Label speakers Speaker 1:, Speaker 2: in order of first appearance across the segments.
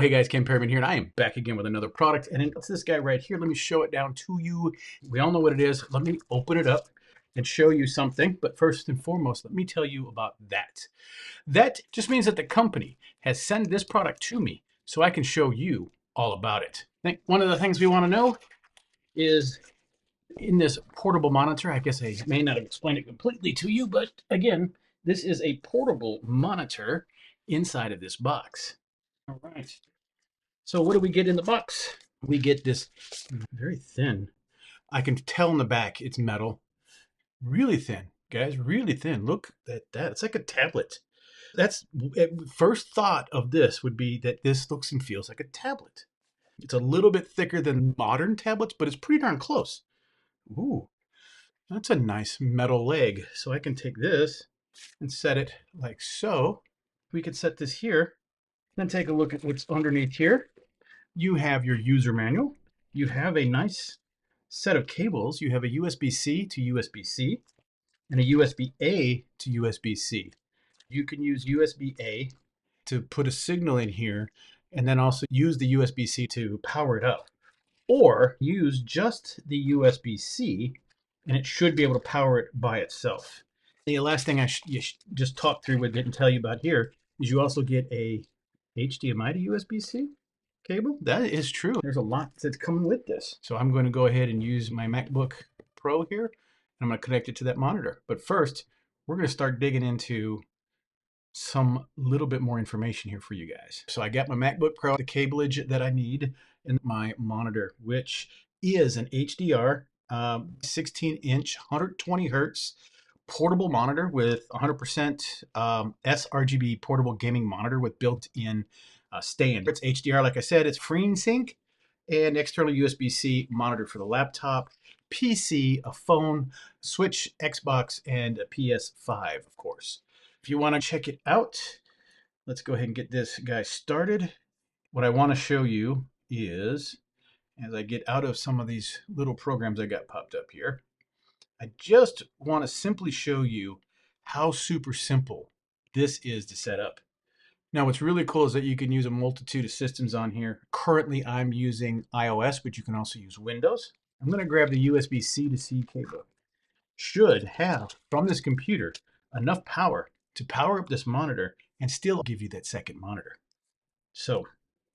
Speaker 1: Hey guys, Ken Perryman here, and I am back again with another product. And it's this guy right here. Let me show it down to you. We all know what it is. Let me open it up and show you something. But first and foremost, let me tell you about that. That just means that the company has sent this product to me so I can show you all about it. I think one of the things we want to know is in this portable monitor. I guess I may not have explained it completely to you, but again, this is a portable monitor inside of this box. All right. So what do we get in the box? We get this very thin. I can tell in the back it's metal. Really thin, guys, really thin. Look at that. It's like a tablet. That's first thought of this would be that this looks and feels like a tablet. It's a little bit thicker than modern tablets, but it's pretty darn close. Ooh, that's a nice metal leg. So I can take this and set it like so. We could set this here, then take a look at what's underneath here. You have your user manual. You have a nice set of cables. You have a USB-C to USB-C and a USB-A to USB-C. You can use USB-A to put a signal in here and then also use the USB-C to power it up. Or use just the USB-C and it should be able to power it by itself. The last thing I just talk through with it and tell you about here is you also get a HDMI to USB-C cable. That is true. There's a lot that's coming with this. So I'm going to go ahead and use my MacBook Pro here. And I'm going to connect it to that monitor. But first, we're going to start digging into some little bbit more information here for you guys. So I got my MacBook Pro, the cableage that I need, and my monitor, which is an HDR 16-inch, 120 hertz portable monitor with 100% sRGB portable gaming monitor with built-in stand. It's HDR, like I said, it's FreeSync and external USB-C monitor for the laptop, PC, a phone, Switch, Xbox, and a PS5, of course. If you want to check it out, let's go ahead and get this guy started. What I want to show you is, as I get out of some of these little programs I got popped up here, I just want to simply show you how super simple this is to set up. Now, what's really cool is that you can use a multitude of systems on here. Currently, I'm using iOS, but you can also use Windows. I'm going to grab the USB-C to C cable. Should have, from this computer, enough power to power up this monitor and still give you that second monitor. So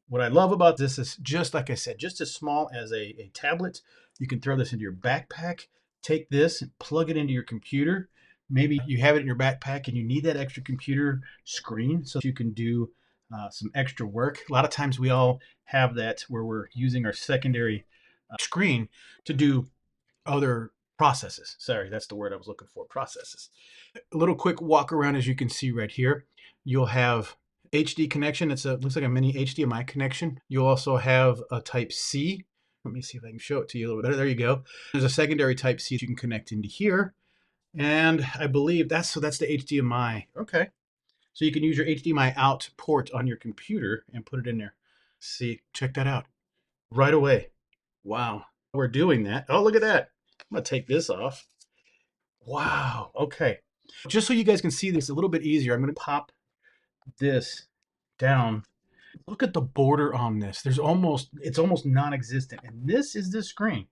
Speaker 1: what I love about this is, just like I said, just as small as a tablet. You can throw this into your backpack, take this and plug it into your computer. Maybe you have it in your backpack and you need that extra computer screen so you can do some extra work. A lot of times we all have that where we're using our secondary screen to do other processes. Sorry, that's the word I was looking for, processes. A little quick walk around, as you can see right here. You'll have HD connection. It's a looks like a mini HDMI connection. You'll also have a Type C. Let me see if I can show it to you a little bit. There you go. There's a secondary Type C that you can connect into here. And I believe that's the HDMI. Okay. So you can use your HDMI out port on your computer and put it in there. See, check that out. Right away. Wow. We're doing that. Oh, look at that. I'm gonna take this off. Wow. Okay. Just so you guys can see this a little bit easier, I'm gonna pop this down. Look at the border on this. It's almost non-existent. And this is the screen.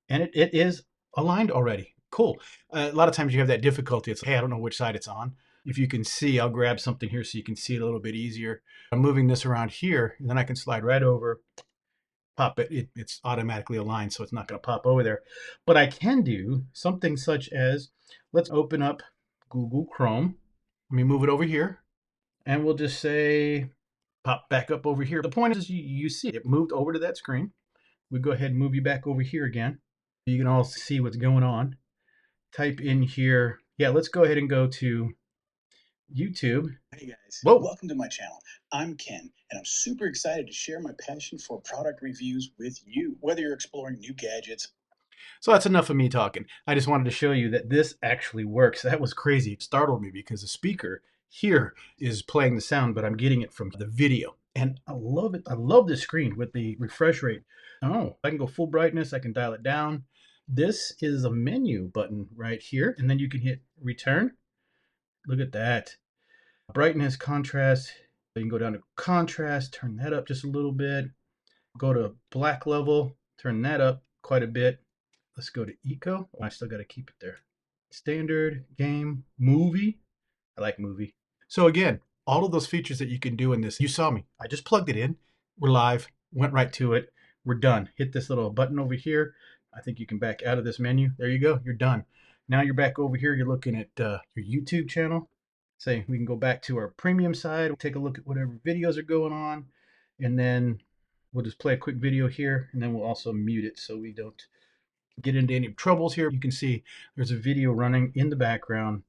Speaker 1: And it is aligned already. Cool. A lot of times you have that difficulty. It's like, hey, I don't know which side it's on. If you can see, I'll grab something here so you can see it a little bit easier. I'm moving this around here, and then I can slide right over, pop it. It's automatically aligned, so it's not going to pop over there. But I can do something such as, let's open up Google Chrome. Let me move it over here, and we'll just say, pop back up over here. The point is you see it moved over to that screen. We go ahead and move you back over here again. You can all see what's going on. Type in here. Yeah, let's go ahead and go to YouTube.
Speaker 2: Hey guys,
Speaker 1: Whoa.
Speaker 2: welcome to my channel. I'm Ken, and I'm super excited to share my passion for product reviews with you, whether you're exploring new gadgets.
Speaker 1: So that's enough of me talking. I just wanted to show you that this actually works. That was crazy. It startled me because the speaker here is playing the sound, but I'm getting it from the video. And I love it. I love this screen with the refresh rate. Oh, I can go full brightness. I can dial it down. This is a menu button right here. And then you can hit return. Look at that. Brightness, contrast. You can go down to contrast, turn that up just a little bit. Go to black level, turn that up quite a bit. Let's go to eco. Oh, I still got to keep it there. Standard, game, movie. I like movie. So again, all of those features that you can do in this, you saw me. I just plugged it in. We're live, went right to it. We're done. Hit this little button over here. I think you can back out of this menu. There you go. You're done. Now you're back over here. You're looking at your YouTube channel. Say we can go back to our premium side. We'll take a look at whatever videos are going on. And then we'll just play a quick video here. And then we'll also mute it so we don't get into any troubles here. You can see there's a video running in the background.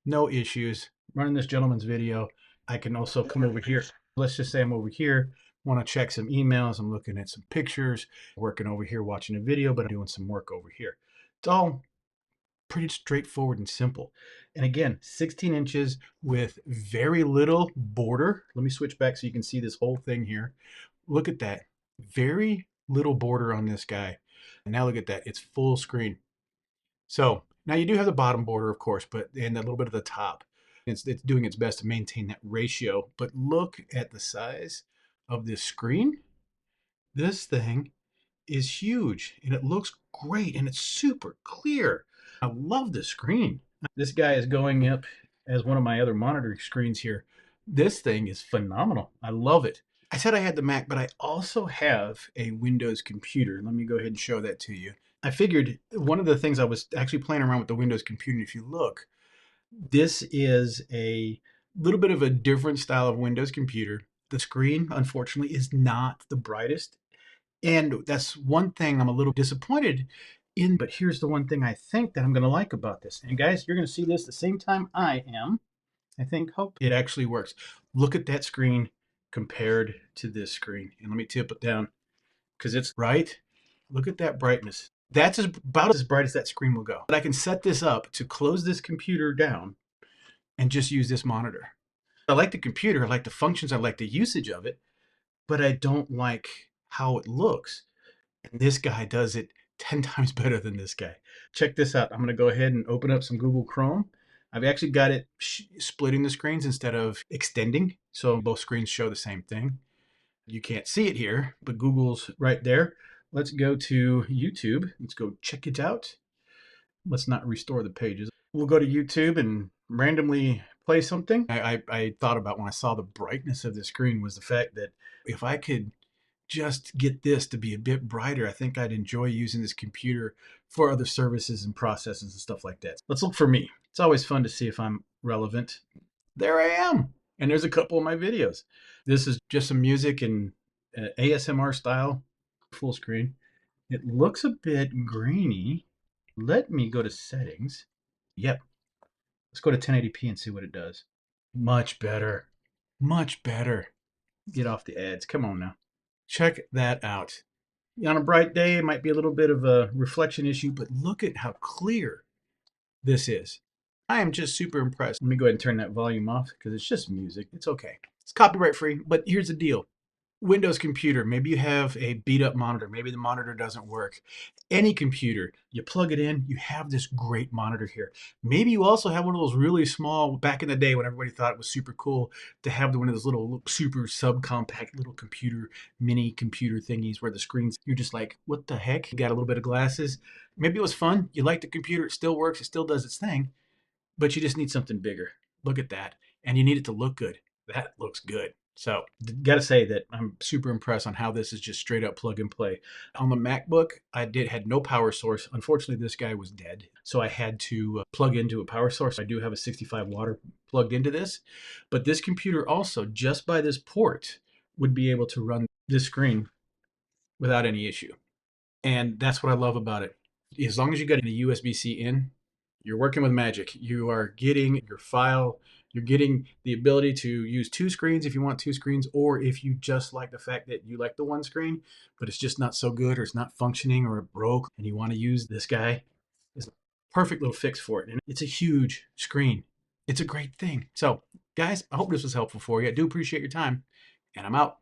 Speaker 1: No issues. Running this gentleman's video. I can also come over here. Let's just say I'm over here, want to check some emails. I'm looking at some pictures, working over here, watching a video, but I'm doing some work over here. It's all pretty straightforward and simple. And again, 16 inches with very little border. Let me switch back so you can see this whole thing here. Look at that. Very little border on this guy. And now look at that. It's full screen. So now you do have the bottom border, of course, but and a little bit of the top. It's doing its best to maintain that ratio. But look at the size of this screen. This thing is huge and it looks great and it's super clear. I love the screen. This guy is going up as one of my other monitor screens here. This thing is phenomenal. I love it. I said I had the Mac, but I also have a Windows computer. Let me go ahead and show that to you. I figured one of the things I was actually playing around with the Windows computer, if you look, this is a little bit of a different style of Windows computer. The screen, unfortunately, is not the brightest. And that's one thing I'm a little disappointed in, but here's the one thing I think that I'm going to like about this. And guys, you're going to see this the same time I am. I think, hope it actually works. Look at that screen compared to this screen. And let me tip it down because it's bright. Look at that brightness. That's about as bright as that screen will go. But I can set this up to close this computer down and just use this monitor. I like the computer. I like the functions. I like the usage of it, but I don't like how it looks. And this guy does it 10 times better than this guy. Check this out. I'm going to go ahead and open up some Google Chrome. I've actually got it splitting the screens instead of extending, so both screens show the same thing. You can't see it here, but Google's right there. Let's go to YouTube. Let's go check it out. Let's not restore the pages. We'll go to YouTube and randomly play something. I thought about when I saw the brightness of the screen was the fact that if I could just get this to be a bit brighter, I think I'd enjoy using this computer for other services and processes and stuff like that. Let's look for me. It's always fun to see if I'm relevant. There I am. And there's a couple of my videos. This is just some music in ASMR style, full screen. It looks a bit grainy. Let me go to settings. Yep. Let's go to 1080p and see what it does. Much better. Much better. Get off the ads. Come on now. Check that out. On a bright day, it might be a little bit of a reflection issue, but look at how clear this is. I am just super impressed. Let me go ahead and turn that volume off because it's just music. It's okay. It's copyright free, but here's the deal. Windows computer, maybe you have a beat up monitor, maybe the monitor doesn't work. Any computer, you plug it in, you have this great monitor here. Maybe you also have one of those really small, back in the day when everybody thought it was super cool to have one of those little super subcompact little computer, mini computer thingies where the screens, you're just like, what the heck? You got a little bit of glasses. Maybe it was fun. You like the computer, it still works, it still does its thing, but you just need something bigger. Look at that. And you need it to look good. That looks good. So got to say that I'm super impressed on how this is just straight up plug and play. On the MacBook, I had no power source. Unfortunately, this guy was dead. So I had to plug into a power source. I do have a 65 watt plugged into this, but this computer also, just by this port, would be able to run this screen without any issue. And that's what I love about it. As long as you got a USB-C in, you're working with magic. You are getting your file. You're getting the ability to use two screens if you want two screens, or if you just like the fact that you like the one screen, but it's just not so good or it's not functioning or it broke and you want to use this guy. It's a perfect little fix for it. And it's a huge screen. It's a great thing. So guys, I hope this was helpful for you. I do appreciate your time and I'm out.